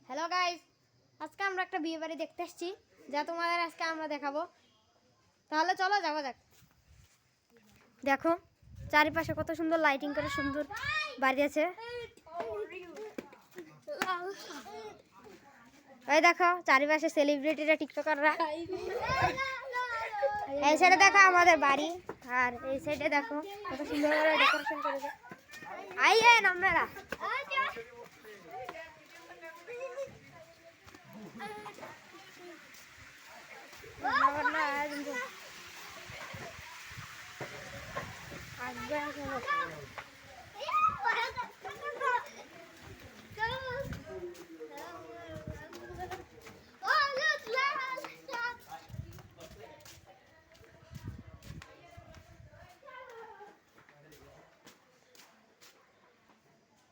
Hello guys, আজকে আমরা একটা বিয়ে বাড়ি দেখতে এসেছি, যা তোমাদের আজকে আমরা দেখাবো। তাহলে চলো যাওয়া যাক। দেখো চারিপাশে কত সুন্দর লাইটিং করে সুন্দর বাড়ি আছে। এই দেখো চারিপাশে সেলিব্রিটিরা, টিকটকাররা। এই সাইডে দেখো আমাদের বাড়ি, আর এই সাইডে দেখো কত সুন্দর করে ডেকোরেশন করেছে। আইয়েন আপনারা।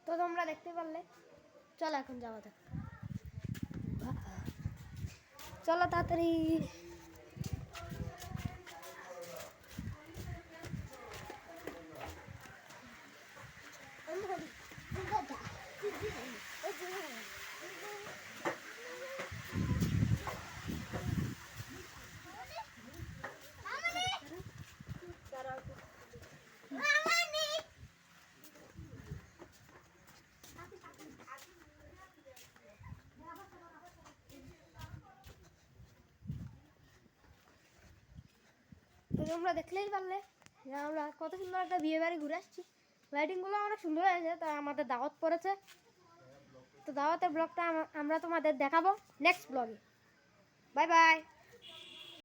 তো তোমরা দেখতে পারলে, চলো এখন যাওয়া যাক। চলো তাড়াতাড়ি। তো তোমরা দেখলেই পারলে যে আমরা কত সুন্দর একটা বিয়ে বাড়ি ঘুরে আসছি। লাইটিংগুলো অনেক সুন্দর হয়েছে, তাই আমাদের দাওয়াত পড়েছে। তো দাওয়াতের ব্লগটা আমরা তোমাদের দেখাবো নেক্সট ব্লগে। Bye bye.